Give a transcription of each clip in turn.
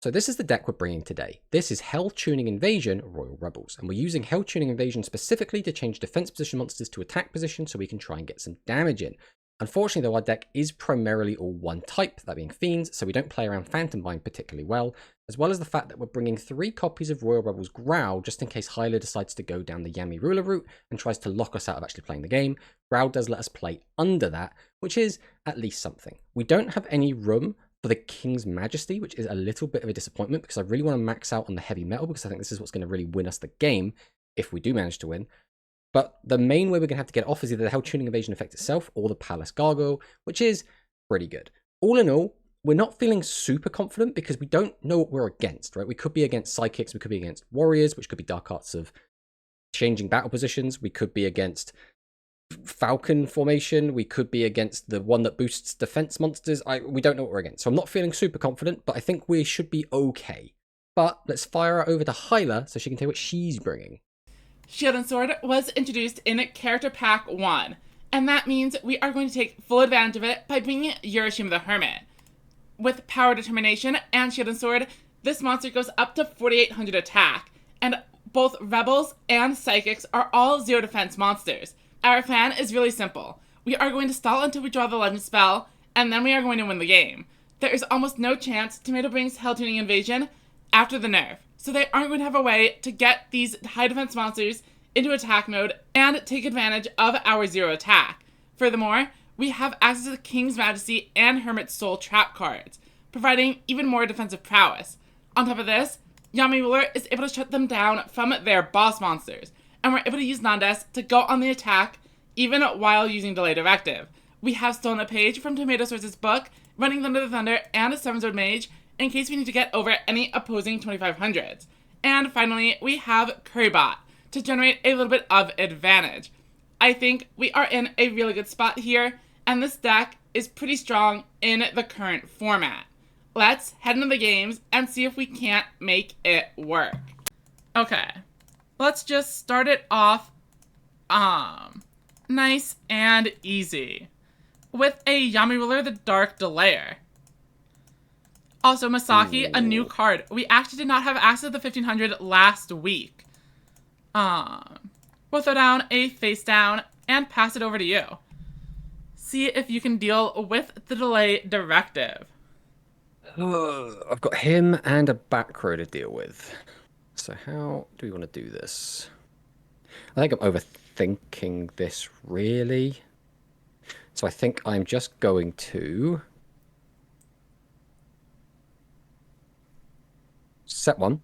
So this is the deck we're bringing today. This is Hell Tuning Invasion Royal Rebels, and we're using Hell Tuning Invasion specifically to change defense position monsters to attack position so we can try and get some damage in. Unfortunately though, our deck is primarily all one type, that being Fiends, so we don't play around Phantom Bind particularly well, as well as the fact that we're bringing 3 copies of Royal Rebels Growl just in case Hyla decides to go down the Yami Ruler route and tries to lock us out of actually playing the game. Growl does let us play under that, which is at least something. We don't have any room for the King's Majesty, which is a little bit of a disappointment because I really want to max out on the heavy metal because I think this is what's going to really win us the game if we do manage to win. But the main way we're going to have to get off is either the Hell Tuning Invasion effect itself or the Palace Gargoyle, which is pretty good. All in all, we're not feeling super confident because we don't know what we're against, right? We could be against Psychics, we could be against Warriors, which could be Dark Arts of changing battle positions, we could be against Falcon formation, we could be against the one that boosts defense monsters. We don't know what we're against, so I'm not feeling super confident, but I think we should be okay. But let's fire her over to Hyla so she can tell what she's bringing. Shield and Sword was introduced in Character Pack 1, and that means we are going to take full advantage of it by bringing Urashima the Hermit. With Power Determination and Shield and Sword, this monster goes up to 4,800 attack, and both Rebels and Psychics are all 0 defense monsters. Our plan is really simple. We are going to stall until we draw the Legend spell, and then we are going to win the game. There is almost no chance Tomato brings Hell Tuning Invasion after the nerf, so they aren't going to have a way to get these high defense monsters into attack mode and take advantage of our 0 attack. Furthermore, we have access to the King's Majesty and Hermit's Soul trap cards, providing even more defensive prowess. On top of this, Yami Ruler is able to shut them down from their boss monsters, and we're able to use Nandes to go on the attack even while using Delay Directive. We have stolen a page from Tomato Source's book, running Thunder the Thunder and a 7-sword mage in case we need to get over any opposing 2500s. And finally, we have Currybot to generate a little bit of advantage. I think we are in a really good spot here, and this deck is pretty strong in the current format. Let's head into the games and see if we can't make it work. Okay, let's just start it off nice and easy with a Yami Ruler the Dark Delayer. Also, Masaki, a new card. We actually did not have access to the 1500 last week. We'll throw down a face down and pass it over to you. See if you can deal with the Delay Directive. I've got him and a back row to deal with. So how do we want to do this? I think I'm overthinking this, really. So I think I'm just going to set 1.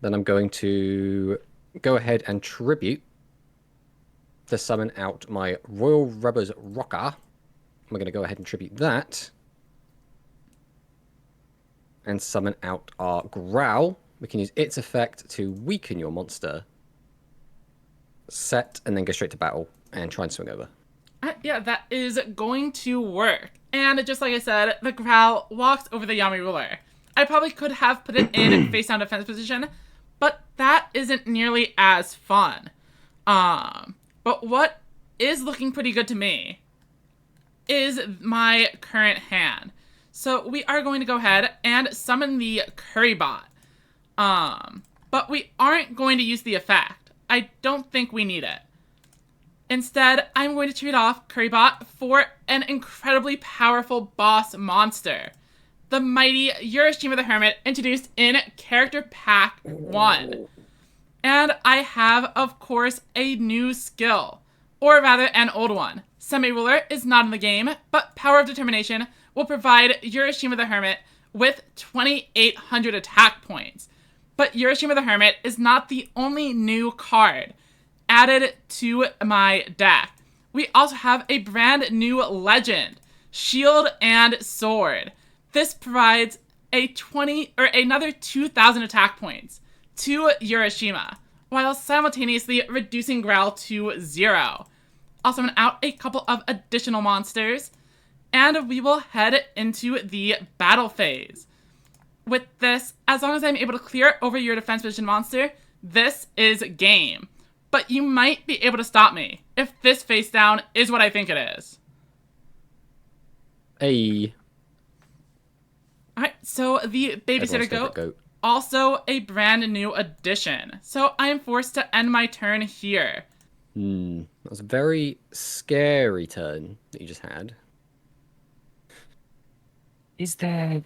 Then I'm going to go ahead and tribute to summon out my Royal Rebels Rocker. We're going to go ahead and tribute that. And summon out our Growl. We can use its effect to weaken your monster. Set, and then go straight to battle and try and swing over. Yeah, that is going to work. And just like I said, the Growl walks over the Yami Ruler. I probably could have put it in face down defense position, but that isn't nearly as fun. But what is looking pretty good to me is my current hand. So we are going to go ahead and summon the Currybot. But we aren't going to use the effect. I don't think we need it. Instead, I'm going to trade off Currybot for an incredibly powerful boss monster. The mighty Urashima the Hermit, introduced in Character Pack 1. And I have, of course, a new skill. Or rather, an old one. Semi-Ruler is not in the game, but Power of Determination will provide Urashima the Hermit with 2,800 attack points. But Urashima the Hermit is not the only new card added to my deck. We also have a brand new legend, Shield and Sword. This provides another 2,000 attack points to Urashima, while simultaneously reducing Growl to 0. I'll summon out a couple of additional monsters, and we will head into the battle phase. With this, as long as I'm able to clear over your defense position monster, this is game. But you might be able to stop me if this face down is what I think it is. Hey. Alright, so the Everyone's babysitter favorite goat, goat. also a brand new addition. So I am forced to end my turn here. That was a very scary turn that you just had. Is there...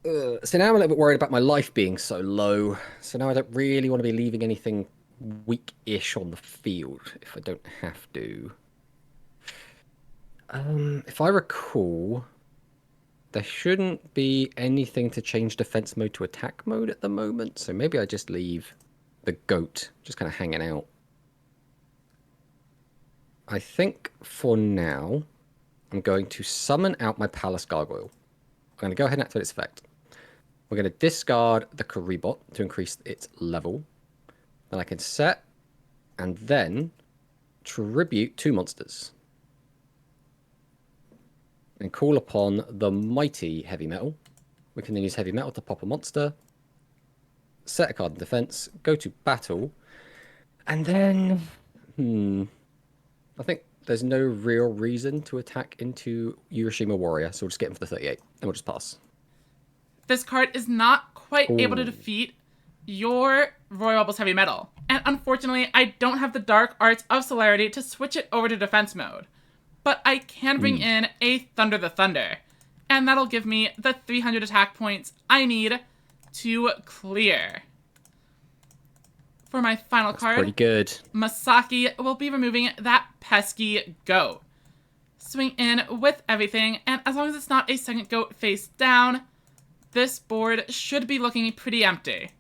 so now I'm a little bit worried about my life being so low. So now I don't really want to be leaving anything weak-ish on the field if I don't have to. If I recall, there shouldn't be anything to change defense mode to attack mode at the moment. So maybe I just leave the goat just kind of hanging out. I think for now, I'm going to summon out my Palace Gargoyle. I'm going to go ahead and activate its effect. We're going to discard the Karibot to increase its level. Then I can set and then tribute 2 monsters. And call upon the mighty Heavy Metal. We can then use Heavy Metal to pop a monster. Set a card in defense. Go to battle. And then... I think there's no real reason to attack into Urashima Warrior, so we'll just get him for the 38, and we'll just pass. This card is not quite able to defeat your Royal Rebels Heavy Metal. And unfortunately, I don't have the Dark Arts of Celerity to switch it over to defense mode. But I can bring in a Thunder the Thunder. And that'll give me the 300 attack points I need to clear. For my final card, Pretty good. Masaki will be removing that pesky goat. Swing in with everything, and as long as it's not a second goat face down, this board should be looking pretty empty.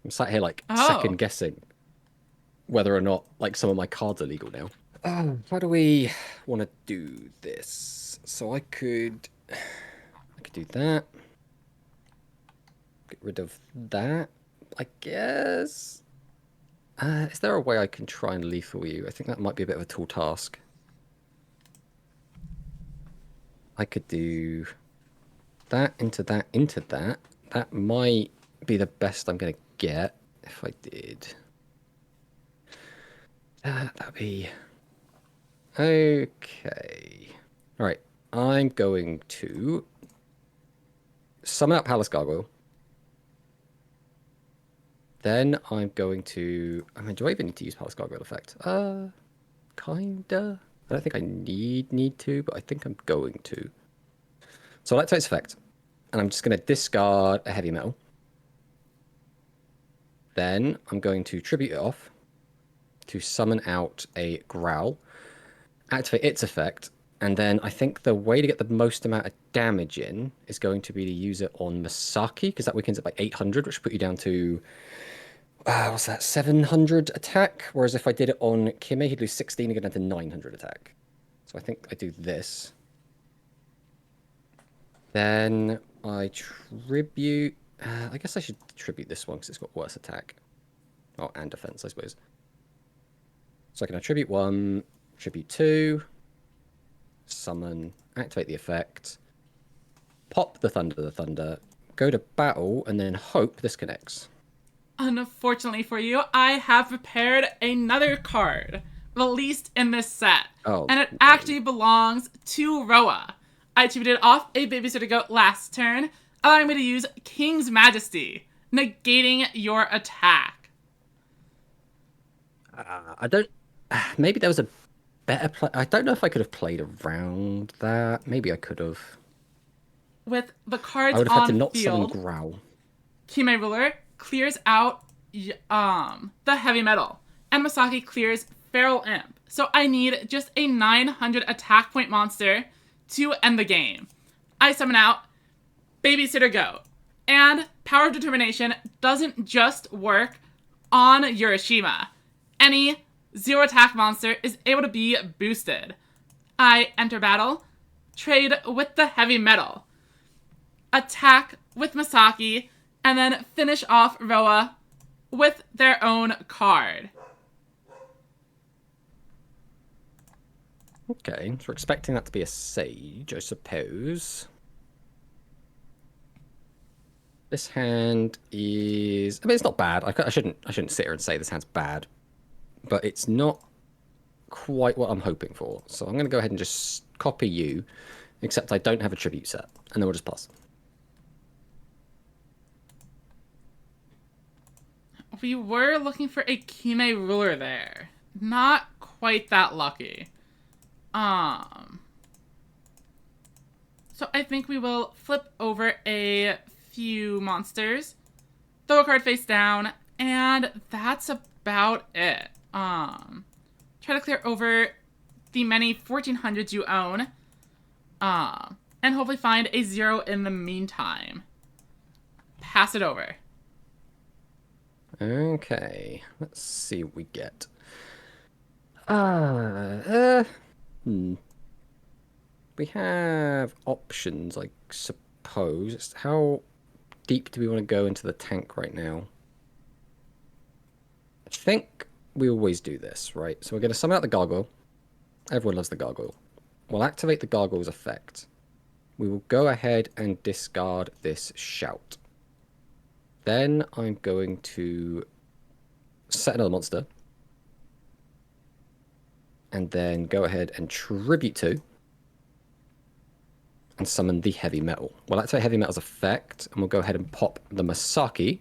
I'm sat here like second guessing whether or not like some of my cards are legal now. How do we want to do this? So I could do that. Get rid of that, I guess. Is there a way I can try and lethal you? I think that might be a bit of a tall task. I could do that into that into that. That might be the best I'm going to get if I did. That'd be... Okay. Alright. I'm going to summon out Palace Gargoyle. Then I'm going to... I mean, do I even need to use Palace Gargoyle effect? Kinda. I don't think I need to, but I think I'm going to. So I'll activate its effect. And I'm just going to discard a Heavy Metal. Then I'm going to tribute it off to summon out a Growl. Activate its effect. And then I think the way to get the most amount of damage in is going to be to use it on Masaki, because that weakens it by 800, which will put you down to... what's that? 700 attack? Whereas if I did it on Kime, he'd lose 16 and get down to 900 attack. So I think I do this. Then I tribute... I guess I should tribute this one because it's got worse attack. Oh, and defense, I suppose. So I can attribute 1, tribute 2, summon, activate the effect, pop the Thunder, go to battle, and then hope this connects. Unfortunately for you, I have prepared another card released in this set. Oh, and it actually belongs to Roa. I attributed off a babysitter goat last turn, allowing me to use King's Majesty, negating your attack. I don't... Maybe there was a better play... I don't know if I could have played around that. Maybe I could have. With the cards I would have had to on not summon field, Growl. Kime Ruler clears out the Heavy Metal, and Masaki clears Feral Imp. So I need just a 900 attack point monster to end the game. I summon out Babysitter Goat. And Power of Determination doesn't just work on Urashima. Any 0 attack monster is able to be boosted. I enter battle, trade with the Heavy Metal, attack with Masaki, and then finish off Roa with their own card. Okay, so we're expecting that to be a Sage, I suppose. This hand is... I mean, it's not bad. I shouldn't sit here and say this hand's bad. But it's not quite what I'm hoping for. So I'm going to go ahead and just copy you Except I don't have a tribute set. And then we'll just pass. We were looking for a Kime ruler there. Not quite that lucky. So I think we will flip over a few monsters, throw a card face down, and that's about it. Try to clear over the many 1400s you own, and hopefully find a 0 in the meantime. Pass it over. Okay, let's see what we get. We have options, I suppose. How deep do we want to go into the tank right now? I think we always do this, right? So we're going to summon out the gargoyle. Everyone loves the gargoyle. We'll activate the gargoyle's effect. We will go ahead and discard this shout. Then I'm going to set another monster. And then go ahead and tribute to. And summon the heavy metal. We'll activate heavy metal's effect. And we'll go ahead and pop the Masaki.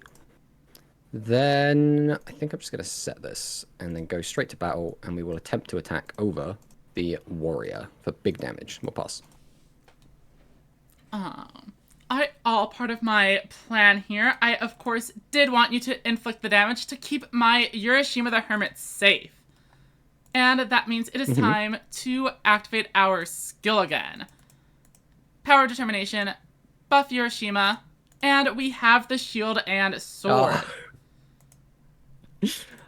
Then I think I'm just going to set this. And then go straight to battle. And we will attempt to attack over the warrior for big damage. We'll pass. All part of my plan here. I, of course, did want you to inflict the damage to keep my Urashima the Hermit safe. And that means it is time to activate our skill again. Power of Determination, buff Urashima, and we have the shield and sword.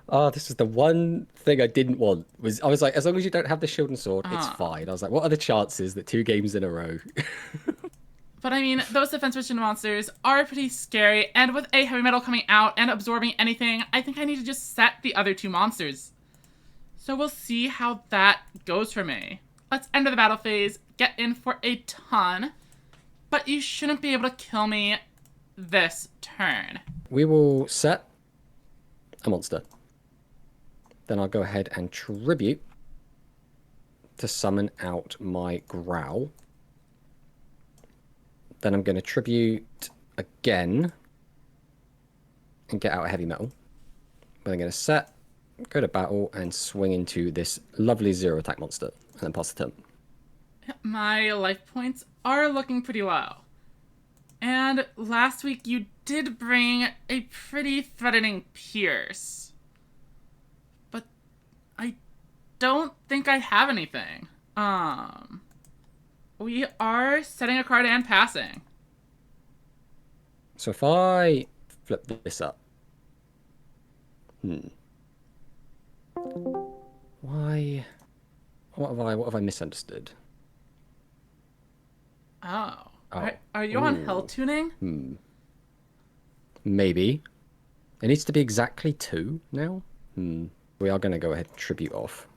Oh, this is the one thing I didn't want. I was like, as long as you don't have the shield and sword, it's fine. I was like, what are the chances that 2 games in a row? But I mean, those defense position monsters are pretty scary, and with a heavy metal coming out and absorbing anything, I think I need to just set the other 2 monsters. So we'll see how that goes for me. Let's enter the battle phase, get in for a ton, but you shouldn't be able to kill me this turn. We will set a monster. Then I'll go ahead and tribute to summon out my Growl. Then I'm going to tribute again and get out a heavy metal. Then I'm going to set, go to battle, and swing into this lovely 0 attack monster. And then pass the turn. My life points are looking pretty low. And last week you did bring a pretty threatening Pierce. But I don't think I have anything. We are setting a card and passing. So if I flip this up. Why? What have I misunderstood? Oh. Are you on hell tuning? Maybe. It needs to be exactly 2 now. We are going to go ahead and tribute off.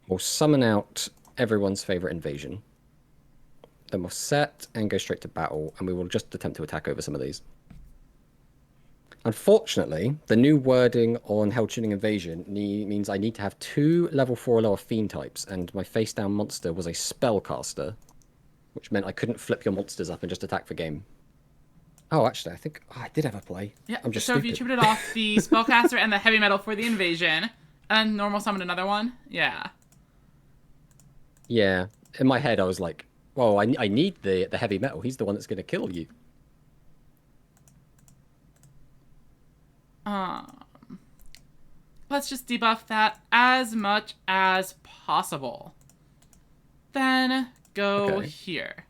We'll summon out everyone's favorite invasion. Then we'll set and go straight to battle, and we will just attempt to attack over some of these. Unfortunately, the new wording on Hell Tuning Invasion means I need to have 2 level 4 or lower fiend types, and my face down monster was a spellcaster, which meant I couldn't flip your monsters up and just attack for game. Oh, actually, I think I did have a play. Yeah, I'm just so stupid. if you tributed off the spellcaster and the heavy metal for the invasion, and normal summoned another one, yeah. Yeah, in my head I was like, well, I need the heavy metal. He's the one that's going to kill you. Let's just debuff that as much as possible. Then go here.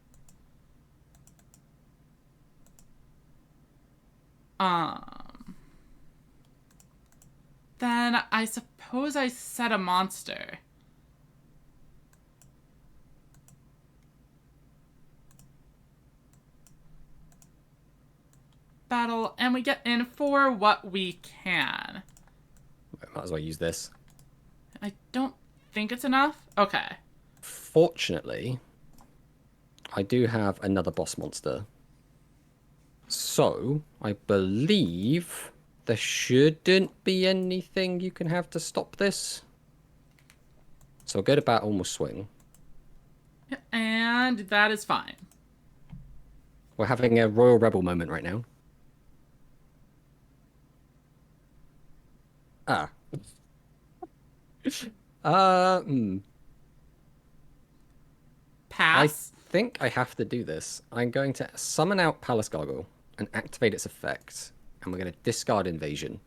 Then I suppose I set a monster. Battle, and we get in for what we can. Might as well use this. I don't think it's enough. Okay. Fortunately, I do have another boss monster. So, I believe there shouldn't be anything you can have to stop this. So I'll go to battle and we'll swing. And that is fine. We're having a Royal Rebel moment right now. Ah. I Pass. think I have to do this. I'm going to summon out Palace Gargoyle and activate its effect. And we're going to discard Invasion.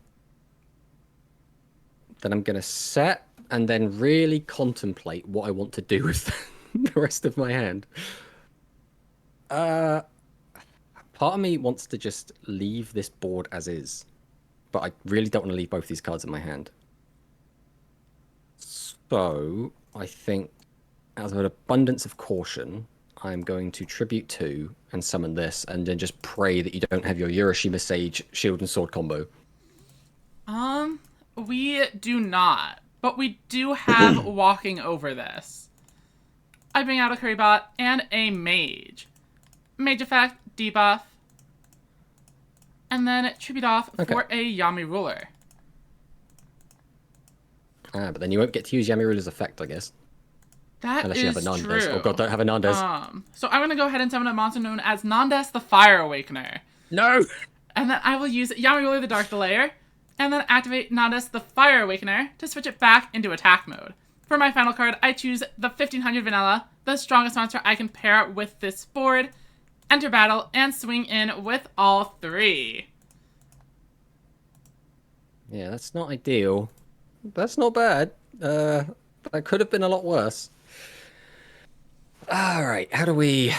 Then I'm going to set and then really contemplate what I want to do with the rest of my hand. Part of me wants to just leave this board as is. But I really don't want to leave both these cards in my hand. So, I think, out of an abundance of caution, I'm going to Tribute 2 and summon this, and then just pray that you don't have your Urashima Sage Shield and Sword combo. We do not. But we do have walking over this. I bring out a Currybot and a Mage. Mage effect, debuff. And then tribute off for a Yami Ruler. Ah, but then you won't get to use Yami Ruler's effect, I guess. Unless you have a Nandes. true. Oh god, don't have a Nandes. So I'm going to go ahead and summon a monster known as Nandes the Fire Awakener. No! And then I will use Yami Ruler the Dark Delayer, and then activate Nandes the Fire Awakener to switch it back into attack mode. For my final card, I choose the 1500 Vanilla, the strongest monster I can pair with this board, enter battle, and swing in with all three. Yeah, that's not ideal. That's not bad. That could have been a lot worse. Alright, how do we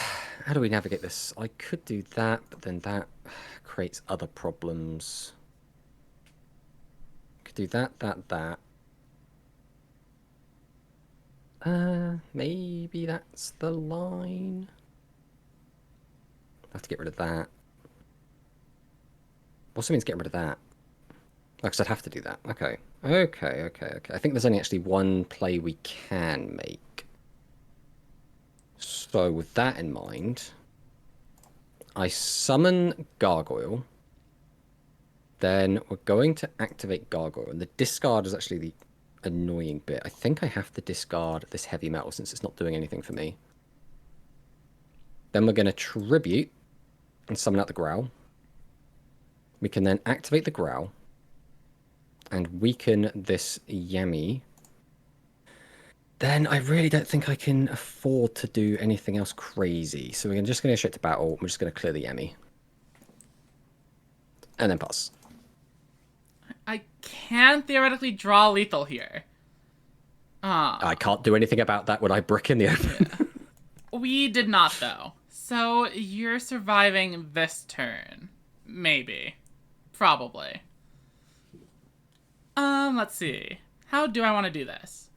navigate this? I could do that, but then that creates other problems. Could do that. Maybe that's the line. I have to get rid of that. Also means get rid of that. Because I'd have to do that. Okay. I think there's only actually one play we can make. So with that in mind, I summon Gargoyle. Then we're going to activate Gargoyle. And the discard is actually the annoying bit. I think I have to discard this heavy metal since it's not doing anything for me. Then we're going to tribute and summon out the Growl. We can then activate the Growl and weaken this Yami. Then I really don't think I can afford to do anything else crazy. So we're just going to straight to battle. We're just going to clear the Yami. And then pass. I can theoretically draw lethal here. I can't do anything about that when I brick in the open. We did not, though. So you're surviving this turn. Maybe. Probably. Let's see. How do I want to do this?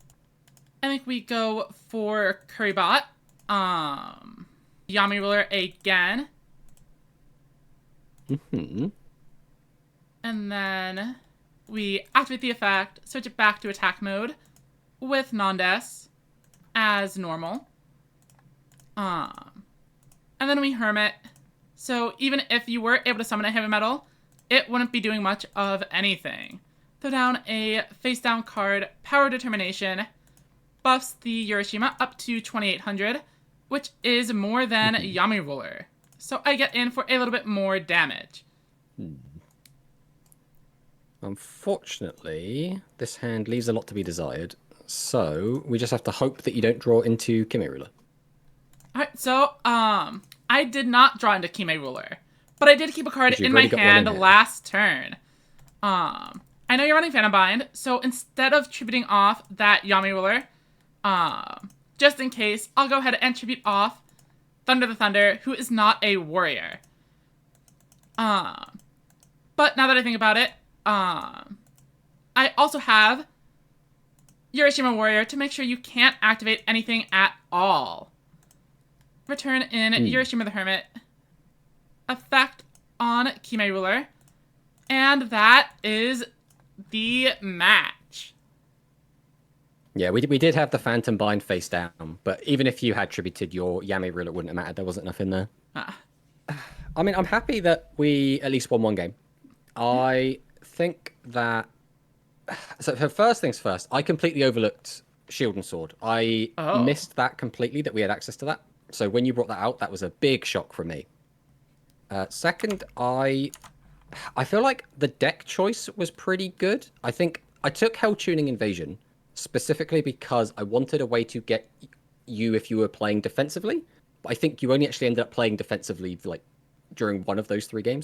I think we go for Currybot. Yami Ruler again. And then we activate the effect, switch it back to attack mode with Nandes as normal. And then we Hermit. So even if you were able to summon a heavy metal, it wouldn't be doing much of anything. Throw down a face down card, Power Determination, buffs the Urashima up to 2800, which is more than Yami Ruler. So I get in for a little bit more damage. Unfortunately, this hand leaves a lot to be desired. So we just have to hope that you don't draw into Kime Ruler. Alright, so I did not draw into Kime Ruler, but I did keep a card in my hand last turn. I know you're running Phantom Bind, so instead of tributing off that Yami Ruler, just in case, I'll go ahead and tribute off Thunder the Thunder, who is not a warrior. But now that I think about it, I also have Urashima Warrior to make sure you can't activate anything at all. Return in Urashima the Hermit. Effect on Kime Ruler. And that is the match. Yeah, we did have the Phantom Bind face down, but even if you had tributed your Yami Ruler, it wouldn't have mattered. There wasn't enough in there. I mean, I'm happy that we at least won one game. I think that... So first things first, I completely overlooked Shield and Sword. I Oh. missed that completely, that we had access to that. So when you brought that out, that was a big shock for me. Second, I feel like the deck choice was pretty good. I think I took Hell Tuning Invasion specifically because I wanted a way to get you if you were playing defensively. But I think you only actually ended up playing defensively like during one of those 3 games.